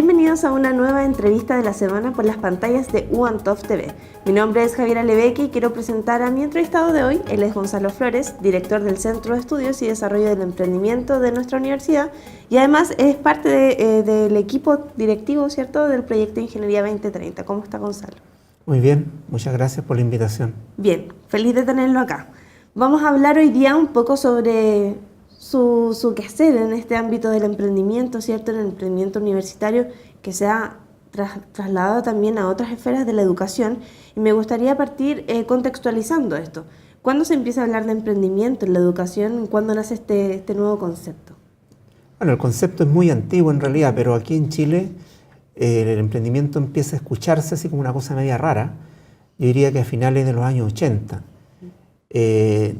Bienvenidos a una nueva entrevista de la semana por las pantallas de UANTOF TV. Mi nombre es Javiera Lebeque y quiero presentar a mi entrevistado de hoy. Él es Gonzalo Flores, director del Centro de Estudios y Desarrollo del Emprendimiento de nuestra universidad y además es parte del equipo directivo, ¿cierto?, del proyecto Ingeniería 2030. ¿Cómo está, Gonzalo? Muy bien, muchas gracias por la invitación. Bien, feliz de tenerlo acá. Vamos a hablar hoy día un poco sobre su quehacer en este ámbito del emprendimiento, ¿cierto?, en el emprendimiento universitario que se ha trasladado también a otras esferas de la educación. Y me gustaría partir contextualizando esto. ¿Cuándo se empieza a hablar de emprendimiento en la educación? ¿Cuándo nace este nuevo concepto? Bueno, el concepto es muy antiguo en realidad, pero aquí en Chile el emprendimiento empieza a escucharse así como una cosa media rara. Yo diría que a finales de los años 80.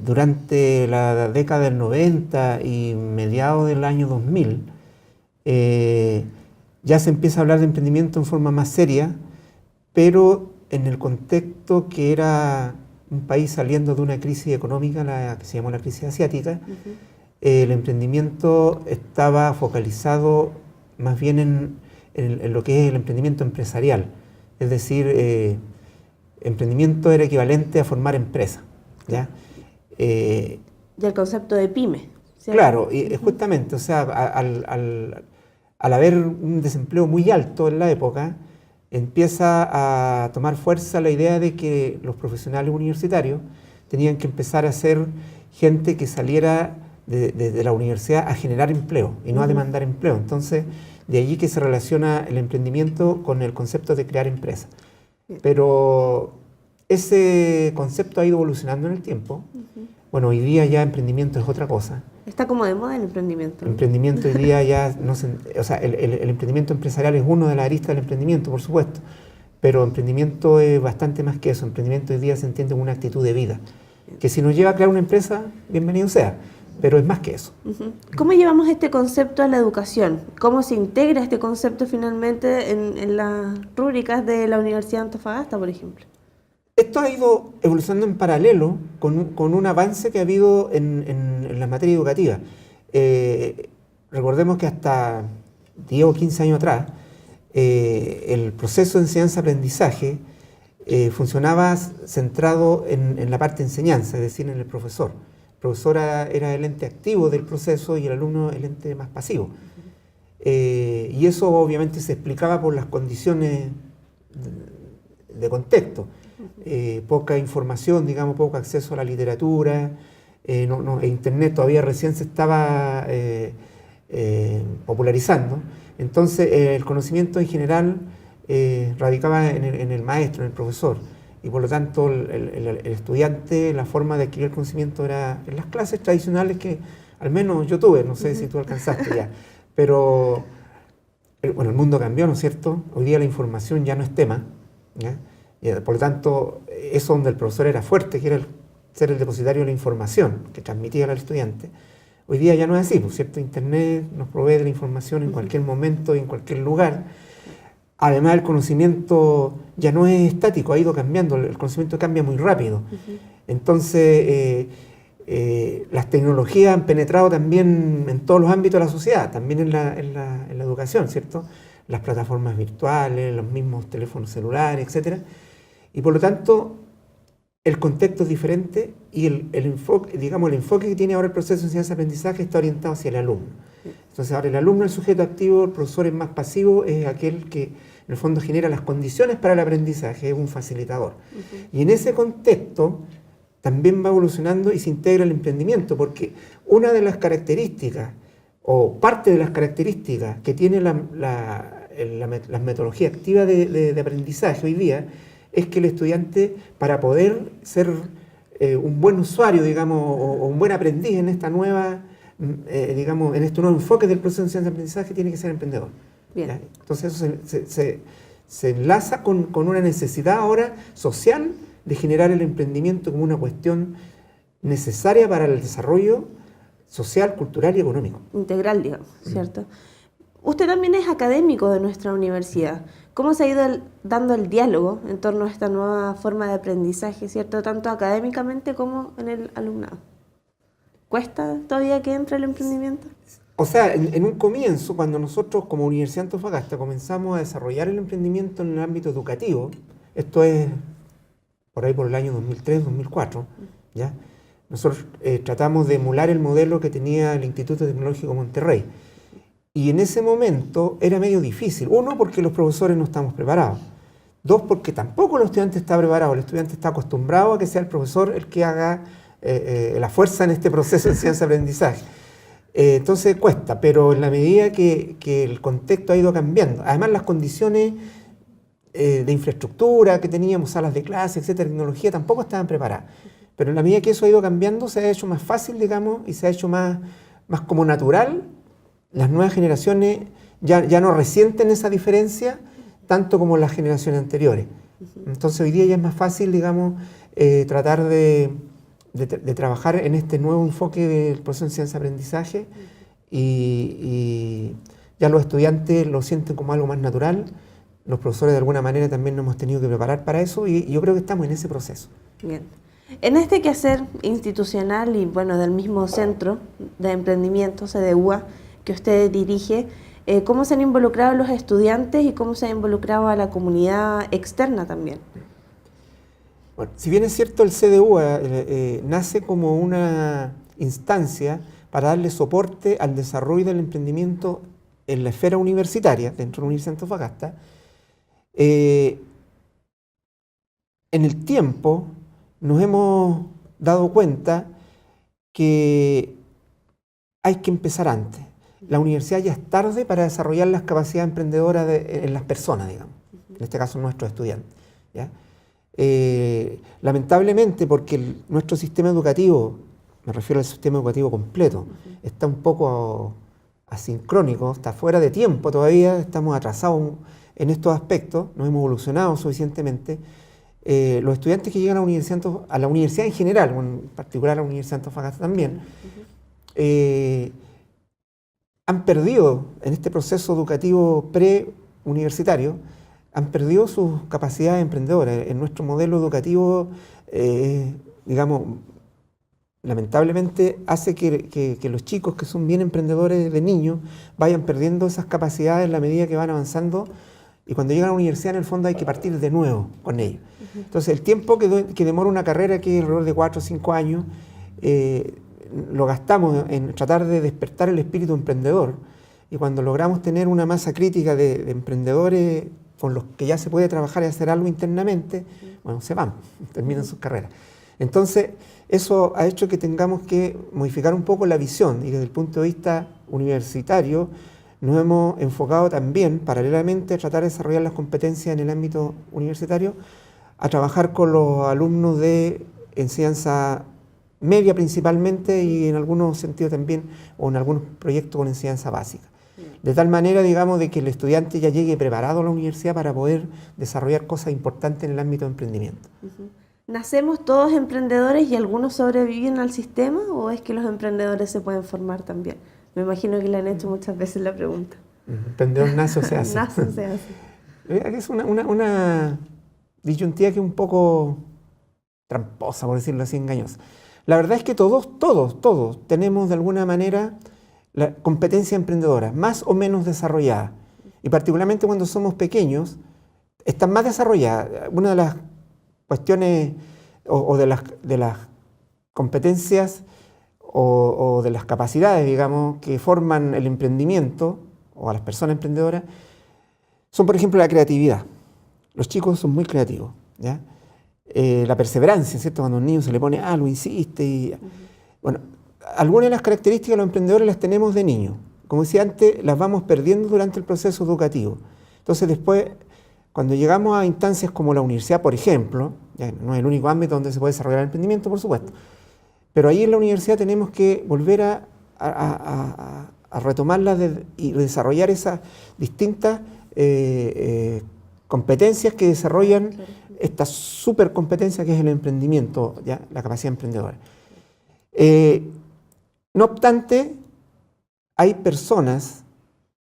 Durante la década del 90 y mediados del año 2000, ya se empieza a hablar de emprendimiento en forma más seria, pero en el contexto que era un país saliendo de una crisis económica, la que se llamó la crisis asiática. El emprendimiento estaba focalizado más bien en lo que es el emprendimiento empresarial, es decir, emprendimiento era equivalente a formar empresa, ¿ya? Y el concepto de pyme, ¿cierto? Claro, y justamente, o sea, al haber un desempleo muy alto en la época, empieza a tomar fuerza la idea de que los profesionales universitarios tenían que empezar a ser gente que saliera de la universidad a generar empleo y no a demandar empleo. Entonces, de allí que se relaciona el emprendimiento con el concepto de crear empresas. Pero ese concepto ha ido evolucionando en el tiempo. Bueno, hoy día ya emprendimiento es otra cosa. Está como de moda el emprendimiento. El emprendimiento hoy día ya no se... O sea, el emprendimiento empresarial es uno de las aristas del emprendimiento, por supuesto. Pero emprendimiento es bastante más que eso. Emprendimiento hoy día se entiende como una actitud de vida. Que si nos lleva a crear una empresa, bienvenido sea. Pero es más que eso. ¿Cómo llevamos este concepto a la educación? ¿Cómo se integra este concepto finalmente en las rúbricas de la Universidad de Antofagasta, por ejemplo? Esto ha ido evolucionando en paralelo con un avance que ha habido en la materia educativa. Recordemos que hasta 10 o 15 años atrás, el proceso de enseñanza-aprendizaje funcionaba centrado en la parte de enseñanza, es decir, en el profesor. El profesor era el ente activo del proceso y el alumno el ente más pasivo. Y eso obviamente se explicaba por las condiciones de contexto. Poca información, digamos, poco acceso a la literatura, Internet todavía recién se estaba popularizando. Entonces el conocimiento en general radicaba en el maestro, en el profesor. Y por lo tanto el estudiante, la forma de adquirir conocimiento era en las clases tradicionales que al menos yo tuve, no sé si tú alcanzaste ya. Pero bueno, el mundo cambió, ¿no es cierto? Hoy día la información ya no es tema, ¿ya? Por lo tanto, eso donde el profesor era fuerte, que era ser el depositario de la información que transmitía al estudiante. Hoy día ya no es así, ¿no es cierto? Internet nos provee de la información en cualquier momento y en cualquier lugar. Además, el conocimiento ya no es estático, ha ido cambiando, el conocimiento cambia muy rápido. Entonces, las tecnologías han penetrado también en todos los ámbitos de la sociedad, también en la educación, ¿cierto? Las plataformas virtuales, los mismos teléfonos celulares, etcétera. Y por lo tanto, el contexto es diferente y el enfoque, digamos, el enfoque que tiene ahora el proceso de enseñanza-aprendizaje está orientado hacia el alumno. Entonces ahora el alumno es el sujeto activo, el profesor es más pasivo, es aquel que en el fondo genera las condiciones para el aprendizaje, es un facilitador. Y en ese contexto también va evolucionando y se integra el emprendimiento, porque una de las características, o parte de las características que tiene la metodología activa de aprendizaje hoy día, es que el estudiante, para poder ser un buen usuario, digamos, o un buen aprendiz en esta nueva, digamos, en este nuevo enfoque del proceso de enseñanza-aprendizaje, tiene que ser emprendedor. Bien. Entonces eso se enlaza con una necesidad ahora social de generar el emprendimiento como una cuestión necesaria para el desarrollo social, cultural y económico. Integral, digamos, ¿cierto? Usted también es académico de nuestra universidad. ¿Cómo se ha ido dando el diálogo en torno a esta nueva forma de aprendizaje, ¿cierto? Tanto académicamente como en el alumnado. ¿Cuesta todavía que entre el emprendimiento? O sea, en un comienzo, cuando nosotros como Universidad de Antofagasta comenzamos a desarrollar el emprendimiento en el ámbito educativo, esto es por ahí por el año 2003, 2004, ¿ya? Nosotros tratamos de emular el modelo que tenía el Instituto Tecnológico Monterrey. Y en ese momento era medio difícil. Uno, porque los profesores no estamos preparados. Dos, porque tampoco el estudiante está preparado. El estudiante está acostumbrado a que sea el profesor el que haga la fuerza en este proceso de enseñanza-aprendizaje. Entonces cuesta, pero en la medida que el contexto ha ido cambiando, además las condiciones de infraestructura que teníamos, salas de clase, etcétera, tecnología, tampoco estaban preparadas. Pero en la medida que eso ha ido cambiando, se ha hecho más fácil, digamos, y se ha hecho más como natural. Las nuevas generaciones ya no resienten esa diferencia tanto como las generaciones anteriores. Entonces hoy día ya es más fácil, digamos, tratar de trabajar en este nuevo enfoque del proceso de enseñanza-aprendizaje y ya los estudiantes lo sienten como algo más natural. Los profesores de alguna manera también nos hemos tenido que preparar para eso y yo creo que estamos en ese proceso. Bien. En este quehacer institucional y bueno, del mismo centro de emprendimiento, CDUA, que usted dirige, ¿cómo se han involucrado los estudiantes y cómo se ha involucrado a la comunidad externa también? Bueno, si bien es cierto, el CDUA nace como una instancia para darle soporte al desarrollo del emprendimiento en la esfera universitaria, dentro de la Universidad de Antofagasta, en el tiempo nos hemos dado cuenta que hay que empezar antes. La universidad ya es tarde para desarrollar las capacidades emprendedoras en las personas, digamos, en este caso nuestros estudiantes, ¿ya? Lamentablemente, porque nuestro sistema educativo, me refiero al sistema educativo completo, está un poco asincrónico, está fuera de tiempo todavía, estamos atrasados en estos aspectos, no hemos evolucionado suficientemente. Los estudiantes que llegan a la universidad en general, en particular a la Universidad de Antofagasta también, han perdido en este proceso educativo pre-universitario, han perdido sus capacidades emprendedoras. En nuestro modelo educativo, digamos, lamentablemente hace que los chicos que son bien emprendedores de niños vayan perdiendo esas capacidades en la medida que van avanzando y cuando llegan a la universidad en el fondo hay que partir de nuevo con ellos. Entonces el tiempo que demora una carrera, que es alrededor de 4 o 5 años, lo gastamos en tratar de despertar el espíritu emprendedor y cuando logramos tener una masa crítica de emprendedores con los que ya se puede trabajar y hacer algo internamente, bueno, se van, terminan sus carreras. Entonces, eso ha hecho que tengamos que modificar un poco la visión y desde el punto de vista universitario nos hemos enfocado también, paralelamente a tratar de desarrollar las competencias en el ámbito universitario, a trabajar con los alumnos de enseñanza media principalmente y en algunos sentidos también, o en algunos proyectos con enseñanza básica. De tal manera, digamos, de que el estudiante ya llegue preparado a la universidad para poder desarrollar cosas importantes en el ámbito de emprendimiento. ¿Nacemos todos emprendedores y algunos sobreviven al sistema o es que los emprendedores se pueden formar también? Me imagino que le han hecho muchas veces la pregunta. Emprendedor nace o se hace. Nace o se hace. Es una disyuntiva que es un poco tramposa, por decirlo así, engañosa. La verdad es que todos tenemos de alguna manera la competencia emprendedora, más o menos desarrollada. Y particularmente cuando somos pequeños, están más desarrolladas. Una de las cuestiones o de las competencias o de las capacidades, digamos, que forman el emprendimiento o a las personas emprendedoras, son, por ejemplo, la creatividad. Los chicos son muy creativos, ¿ya? La perseverancia, ¿cierto? Cuando a un niño se le pone algo, insiste. Y, bueno, algunas de las características de los emprendedores las tenemos de niños. Como decía antes, las vamos perdiendo durante el proceso educativo. Entonces, después, cuando llegamos a instancias como la universidad, por ejemplo, ya no es el único ámbito donde se puede desarrollar el emprendimiento, por supuesto, pero ahí en la universidad tenemos que volver a retomarlas y desarrollar esas distintas competencias que desarrollan esta supercompetencia que es el emprendimiento, ¿ya? La capacidad emprendedora. No obstante, hay personas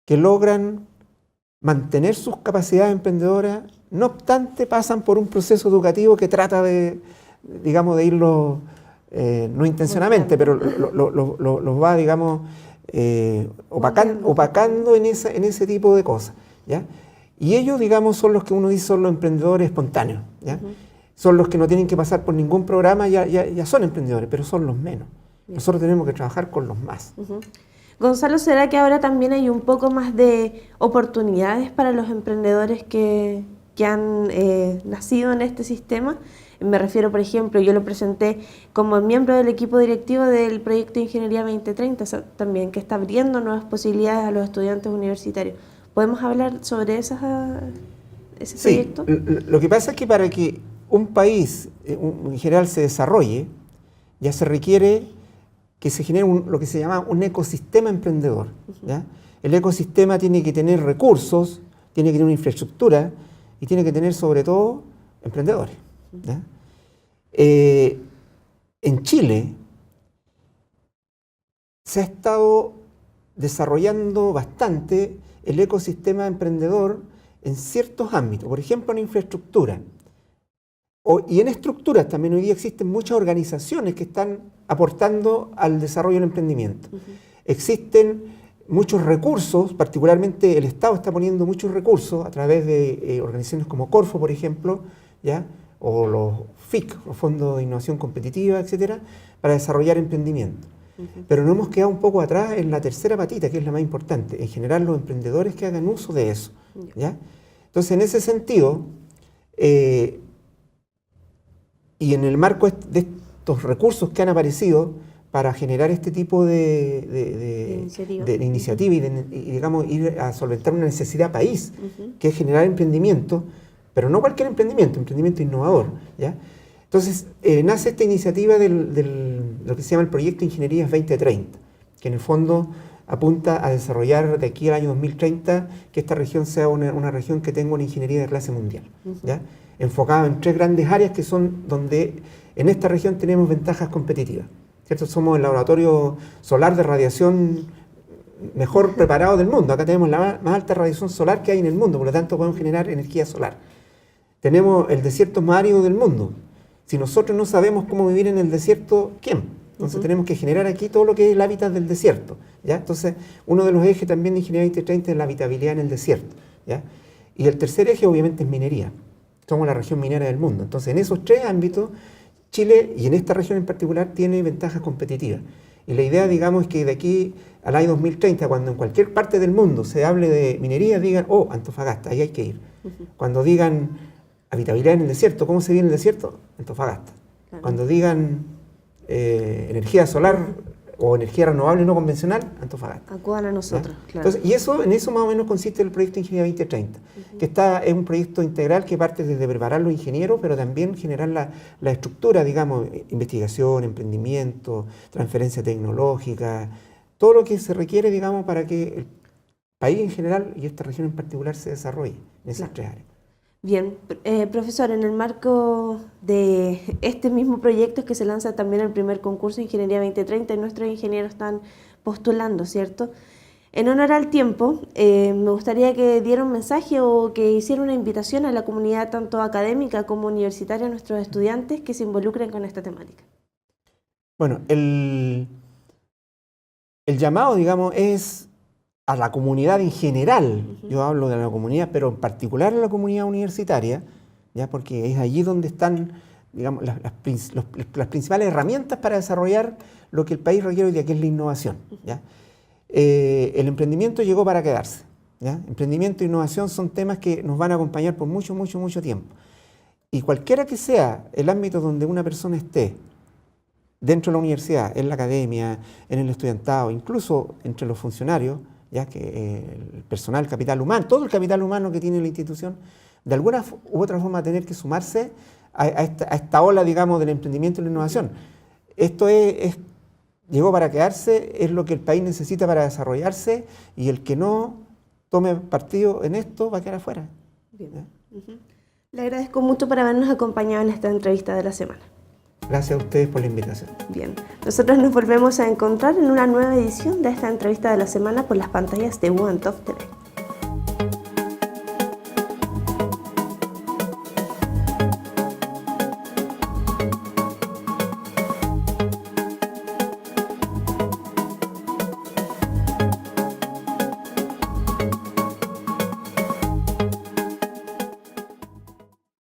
que logran mantener sus capacidades emprendedoras, no obstante pasan por un proceso educativo que trata de, digamos, de irlo, no intencionalmente, pero los va, digamos, opacando en ese tipo de cosas, ¿ya? Y ellos, digamos, son los que uno dice son los emprendedores espontáneos, ¿ya? Son los que no tienen que pasar por ningún programa, ya son emprendedores, pero son los menos. Nosotros tenemos que trabajar con los más. Gonzalo, ¿será que ahora también hay un poco más de oportunidades para los emprendedores que han nacido en este sistema? Me refiero, por ejemplo, yo lo presenté como miembro del equipo directivo del proyecto de Ingeniería 2030 también, que está abriendo nuevas posibilidades a los estudiantes universitarios. ¿Podemos hablar sobre ese proyecto? Lo que pasa es que para que un país en general se desarrolle, ya se requiere que se genere lo que se llama un ecosistema emprendedor, ¿ya? El ecosistema tiene que tener recursos, tiene que tener una infraestructura y tiene que tener sobre todo emprendedores, ¿ya? En Chile se ha estado desarrollando bastante el ecosistema emprendedor en ciertos ámbitos, por ejemplo en infraestructura. Y en estructuras también hoy día existen muchas organizaciones que están aportando al desarrollo del emprendimiento. Existen muchos recursos, particularmente el Estado está poniendo muchos recursos a través de organizaciones como Corfo, por ejemplo, ¿ya? O los FIC, los Fondos de Innovación Competitiva, etcétera, para desarrollar emprendimiento. Pero nos hemos quedado un poco atrás en la tercera patita, que es la más importante, en generar los emprendedores que hagan uso de eso, ¿ya? Entonces, en ese sentido, y en el marco de estos recursos que han aparecido para generar este tipo de iniciativa y, digamos, ir a solventar una necesidad país, que es generar emprendimiento, pero no cualquier emprendimiento innovador, ¿ya? Entonces, nace esta iniciativa de lo que se llama el Proyecto Ingenierías 2030, que en el fondo apunta a desarrollar de aquí al año 2030 que esta región sea una región que tenga una ingeniería de clase mundial, ¿ya? Enfocada en 3 grandes áreas que son donde en esta región tenemos ventajas competitivas, ¿cierto? Somos el laboratorio solar de radiación mejor preparado del mundo. Acá tenemos la más alta radiación solar que hay en el mundo, por lo tanto podemos generar energía solar. Tenemos el desierto más árido del mundo. Si nosotros no sabemos cómo vivir en el desierto, ¿quién? Entonces tenemos que generar aquí todo lo que es el hábitat del desierto, ¿ya? Entonces, uno de los ejes también de Ingeniería 2030 es la habitabilidad en el desierto, ¿ya? Y el tercer eje obviamente es minería. Somos la región minera del mundo. Entonces, en esos 3 ámbitos, Chile, y en esta región en particular, tiene ventajas competitivas. Y la idea, digamos, es que de aquí al año 2030, cuando en cualquier parte del mundo se hable de minería, digan, oh, Antofagasta, ahí hay que ir. Cuando digan habitabilidad en el desierto, ¿cómo se vive en el desierto? Antofagasta. Cuando digan energía solar o energía renovable no convencional, Antofagasta. Acudan a nosotros, ¿ya? claro. Entonces, y en eso más o menos consiste el proyecto Ingeniería 2030, que es un proyecto integral que parte desde preparar los ingenieros, pero también generar la estructura, digamos, investigación, emprendimiento, transferencia tecnológica, todo lo que se requiere, digamos, para que el país en general y esta región en particular se desarrolle en esas 3 áreas. Bien, profesor, en el marco de este mismo proyecto es que se lanza también el primer concurso de Ingeniería 2030 y nuestros ingenieros están postulando, ¿cierto? En honor al tiempo, me gustaría que diera un mensaje o que hiciera una invitación a la comunidad tanto académica como universitaria, a nuestros estudiantes que se involucren con esta temática. Bueno, el llamado, digamos, es a la comunidad en general. Yo hablo de la comunidad, pero en particular a la comunidad universitaria, ¿ya? Porque es allí donde están, digamos, las principales herramientas para desarrollar lo que el país requiere hoy día, que es la innovación, ¿ya? El emprendimiento llegó para quedarse, ¿ya? Emprendimiento e innovación son temas que nos van a acompañar por mucho, mucho, mucho tiempo. Y cualquiera que sea el ámbito donde una persona esté, dentro de la universidad, en la academia, en el estudiantado, incluso entre los funcionarios, ya que el personal, el capital humano, todo el capital humano que tiene la institución, de alguna u otra forma va a tener que sumarse a esta ola, digamos, del emprendimiento y la innovación. Esto llegó para quedarse, es lo que el país necesita para desarrollarse, y el que no tome partido en esto va a quedar afuera. Bien. Le agradezco mucho por habernos acompañado en esta entrevista de la semana. Gracias a ustedes por la invitación. Bien, nosotros nos volvemos a encontrar en una nueva edición de esta entrevista de la semana por las pantallas de UANTOF TV.